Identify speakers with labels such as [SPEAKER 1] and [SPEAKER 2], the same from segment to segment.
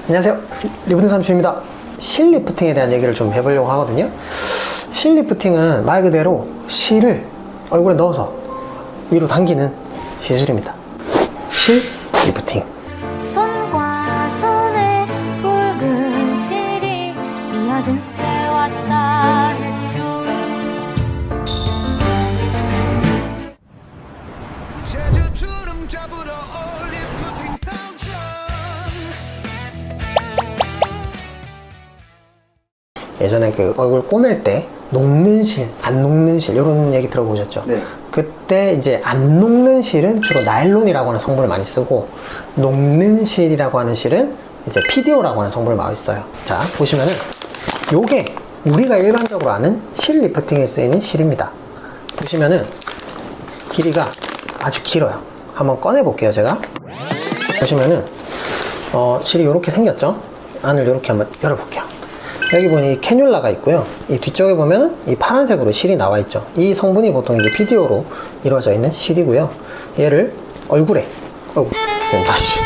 [SPEAKER 1] 안녕하세요, 리프팅 삼촌입니다. 실 리프팅에 대한 얘기를 좀 해보려고 하거든요. 실 리프팅은 말 그대로 실을 얼굴에 넣어서 위로 당기는 시술입니다. 실 리프팅.
[SPEAKER 2] 손과 손에 붉은 실이 이어진 채 왔다 했죠.
[SPEAKER 3] 제주처럼 잡으러 올 리프팅 삼촌.
[SPEAKER 1] 예전에 그 얼굴 꼬맬 때 녹는 실, 안 녹는 실 이런 얘기 들어보셨죠?
[SPEAKER 4] 네.
[SPEAKER 1] 그때 이제 안 녹는 실은 주로 나일론이라고 하는 성분을 많이 쓰고, 녹는 실이라고 하는 실은 이제 PDO라고 하는 성분을 많이 써요. 자, 보시면은 요게 우리가 일반적으로 아는 실 리프팅에 쓰이는 실입니다. 보시면은 길이가 아주 길어요. 한번 꺼내 볼게요. 제가 보시면은 실이 이렇게 생겼죠. 안을 이렇게 한번 열어 볼게요. 여기 보니 캐뉼라가 있고요. 이 뒤쪽에 보면은 이 파란색으로 실이 나와 있죠. 이 성분이 보통 이제 PDO로 이루어져 있는 실이고요. 얘를 얼굴에, 다시.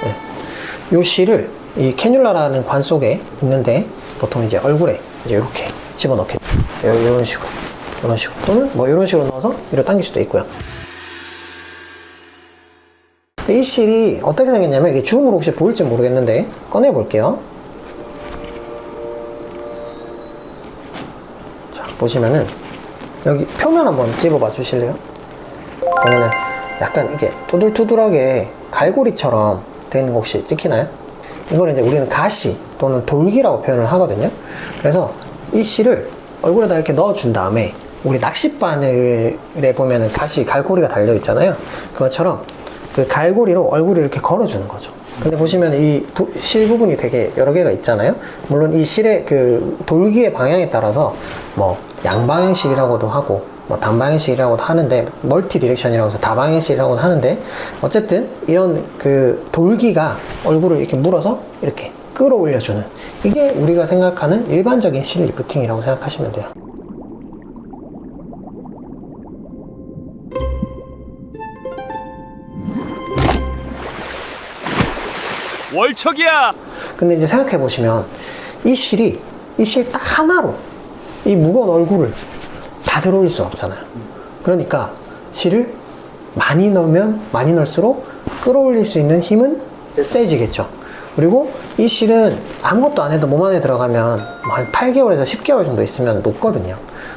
[SPEAKER 1] 네. 이 실을 이 캐뉼라라는 관 속에 있는데, 보통 이제 얼굴에 이제 이렇게 집어넣겠죠. 이런 식으로, 이런 식으로, 또는 뭐 이런 식으로 넣어서 위로 당길 수도 있고요. 이 실이 어떻게 생겼냐면, 이게 줌으로 혹시 보일지 모르겠는데 꺼내 볼게요. 보시면은 여기 표면 한번 집어봐 주실래요? 보면은 약간 이게 투들투들하게 갈고리처럼 되어 있는 거 혹시 찍히나요? 이거는 이제 우리는 가시 또는 돌기라고 표현을 하거든요. 그래서 이 실을 얼굴에다 이렇게 넣어준 다음에, 우리 낚싯바늘에 보면은 가시 갈고리가 달려 있잖아요. 그것처럼 그 갈고리로 얼굴을 이렇게 걸어주는 거죠. 근데 보시면 이 실 부분이 되게 여러 개가 있잖아요. 물론 이 실의 그 돌기의 방향에 따라서 뭐 양방향식이라고도 하고 뭐 단방향식이라고도 하는데, 멀티 디렉션이라고 해서 다방향식이라고도 하는데, 어쨌든 이런 그 돌기가 얼굴을 이렇게 물어서 이렇게 끌어올려주는, 이게 우리가 생각하는 일반적인 실 리프팅이라고 생각하시면 돼요.
[SPEAKER 3] 월척이야.
[SPEAKER 1] 근데 이제 생각해 보시면 이 실이, 이 실 딱 하나로 이 무거운 얼굴을 다 들어올릴 수 없잖아요. 그러니까 실을 많이 넣으면 많이 넣을수록 끌어올릴 수 있는 힘은 세지겠죠. 그리고 이 실은 아무것도 안 해도 몸 안에 들어가면 한 8개월에서 10개월 정도 있으면 녹거든요.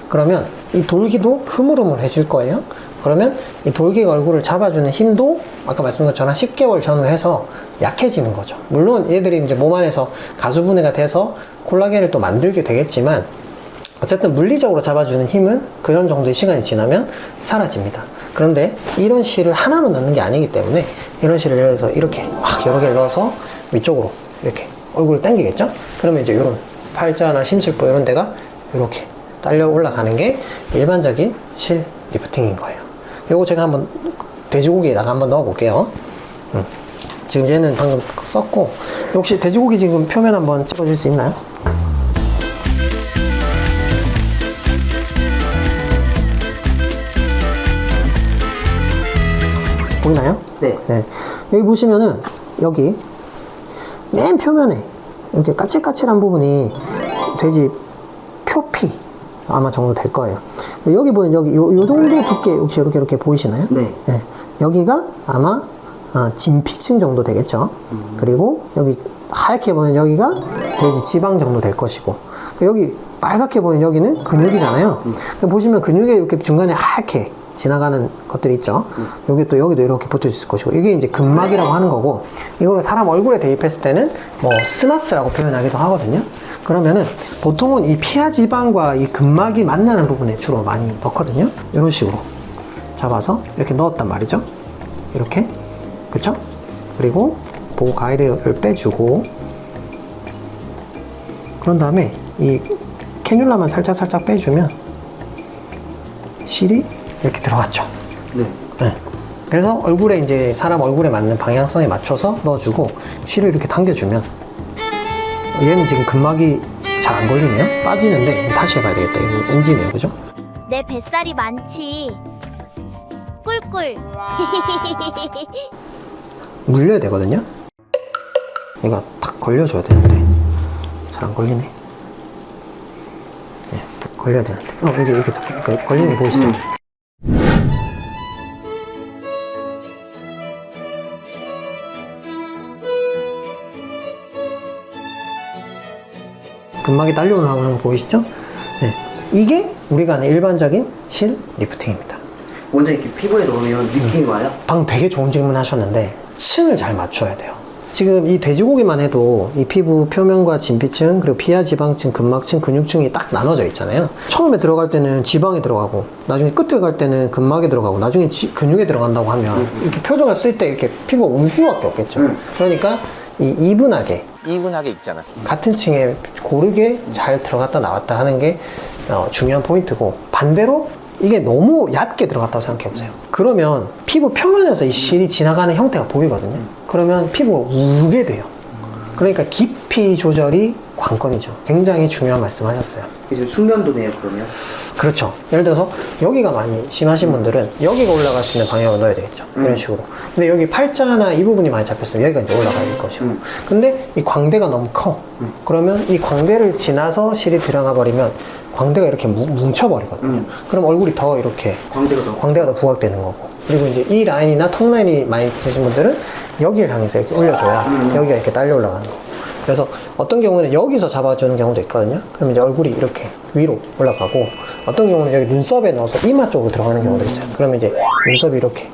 [SPEAKER 1] 그러면 이 돌기도 흐물흐물해질 거예요. 그러면 이 돌기가 얼굴을 잡아주는 힘도 아까 말씀드린 것처럼 한 10개월 전후해서 약해지는 거죠. 물론 얘들이 이제 몸 안에서 가수분해가 돼서 콜라겐을 또 만들게 되겠지만, 어쨌든 물리적으로 잡아주는 힘은 그런 정도의 시간이 지나면 사라집니다. 그런데 이런 실을 하나만 넣는 게 아니기 때문에, 이런 실을 예를 들어서 이렇게 막 여러 개를 넣어서 위쪽으로 이렇게 얼굴을 당기겠죠? 그러면 이제 이런 팔자나 심술보 이런 데가 이렇게 딸려 올라가는 게 일반적인 실 리프팅인 거예요. 요거 제가 한번 돼지고기에다가 한번 넣어 볼게요. 지금 얘는 방금 썼고, 혹시 돼지고기 지금 표면 한번 찍어줄 수 있나요? 보이나요?
[SPEAKER 4] 네.
[SPEAKER 1] 네. 여기 보시면은 여기 맨 표면에 이렇게 까칠까칠한 부분이 돼지 표피 아마 정도 될 거예요. 여기 보면 여기 요 정도 두께 혹시 이렇게 보이시나요?
[SPEAKER 4] 네.
[SPEAKER 1] 네. 여기가 아마 진피층 정도 되겠죠. 그리고 여기 하얗게 보면 여기가 돼지 지방 정도 될 것이고, 여기 빨갛게 보이는 여기는 근육이잖아요. 보시면 근육에 이렇게 중간에 하얗게 지나가는 것들이 있죠. 여기 또 여기도 이렇게 붙어 있을 것이고, 이게 이제 근막이라고 하는 거고, 이거를 사람 얼굴에 대입했을 때는 뭐 스마스라고 표현하기도 하거든요. 그러면은 보통은 이 피하 지방과 이 근막이 만나는 부분에 주로 많이 넣거든요. 이런 식으로 잡아서 이렇게 넣었단 말이죠. 이렇게, 그쵸? 그리고 보호 가이드를 빼주고, 그런 다음에 이 캐뉼라만 살짝 빼주면 실이 이렇게 들어갔죠.
[SPEAKER 4] 네.
[SPEAKER 1] 네. 그래서 얼굴에 이제 사람 얼굴에 맞는 방향성에 맞춰서 넣어주고, 실을 이렇게 당겨주면, 얘는 지금 근막이 잘 안 걸리네요. 빠지는데 다시 해봐야 되겠다. 이건 NG네요, 그죠?
[SPEAKER 2] 내 뱃살이 많지. 꿀꿀.
[SPEAKER 1] 물려야 되거든요. 이거 탁 걸려줘야 되는데 잘 안 걸리네. 네, 걸려야 되는데. 여기 이렇게 걸리는 게 보이시죠? 근막이 딸려 올라오는 거 보이시죠? 네, 이게 우리가 아는 일반적인 실 리프팅입니다.
[SPEAKER 4] 먼저 이렇게 피부에 넣으면 느낌이 와요?
[SPEAKER 1] 방금 되게 좋은 질문 하셨는데 층을 잘 맞춰야 돼요. 지금 이 돼지고기만 해도 이 피부 표면과 진피층 그리고 피하 지방층, 근막층, 근육층이 딱 나눠져 있잖아요. 처음에 들어갈 때는 지방에 들어가고 나중에 끝에 갈 때는 근막에 들어가고 나중에 근육에 들어간다고 하면 이렇게 표정을 쓸 때 이렇게 피부가 울 수밖에 없겠죠. 그러니까 이 이분하게
[SPEAKER 5] 있잖아.
[SPEAKER 1] 같은 층에 고르게 잘 들어갔다 나왔다 하는 게 중요한 포인트고, 반대로 이게 너무 얕게 들어갔다고 생각해 보세요. 그러면 피부 표면에서 이 실이 지나가는 형태가 보이거든요. 그러면 피부가 울게 돼요. 그러니까 깊이 조절이 관건이죠. 굉장히 중요한 말씀 하셨어요.
[SPEAKER 4] 이제 숙련도네요, 그러면.
[SPEAKER 1] 그렇죠. 예를 들어서 여기가 많이 심하신 분들은 여기가 올라갈 수 있는 방향으로 넣어야 되겠죠. 이런 식으로. 근데 여기 팔자나 이 부분이 많이 잡혔으면 여기가 이제 올라가야 될 것이고. 근데 이 광대가 너무 커. 그러면 이 광대를 지나서 실이 들어가 버리면 광대가 이렇게 뭉쳐버리거든요. 그럼 얼굴이 더 이렇게 광대가 더 부각되는 거고. 그리고 이제 이 라인이나 턱 라인이 많이 되신 분들은 여기를 향해서 이렇게 올려줘야 여기가 이렇게 딸려 올라가는 거고. 그래서 어떤 경우는 여기서 잡아주는 경우도 있거든요. 그럼 이제 얼굴이 이렇게 위로 올라가고, 어떤 경우는 여기 눈썹에 넣어서 이마 쪽으로 들어가는 경우도 있어요. 그러면 이제 눈썹이 이렇게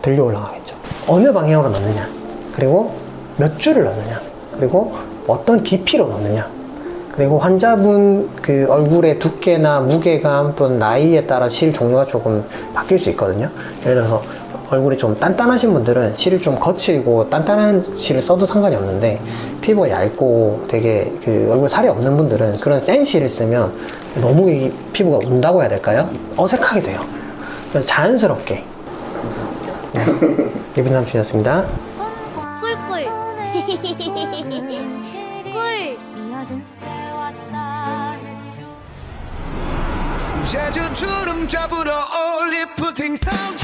[SPEAKER 1] 들려 올라가겠죠. 어느 방향으로 넣느냐, 그리고 몇 줄을 넣느냐, 그리고 어떤 깊이로 넣느냐, 그리고 환자분 그 얼굴의 두께나 무게감 또는 나이에 따라 실 종류가 조금 바뀔 수 있거든요. 예를 들어서 얼굴이 좀 단단하신 분들은 실을 좀 거칠고 단단한 실을 써도 상관이 없는데, 피부가 얇고 되게 그 얼굴 살이 없는 분들은 그런 센 실을 쓰면 너무 이 피부가 운다고 해야 될까요? 어색하게 돼요. 그래서 자연스럽게. 감사합니다. 리뷰 삼촌이었습니다.
[SPEAKER 2] 꿀꿀. 꿀.
[SPEAKER 6] 이어진 채 왔다 했죠.
[SPEAKER 3] 제주 주름 잡으러 올 리프팅 상점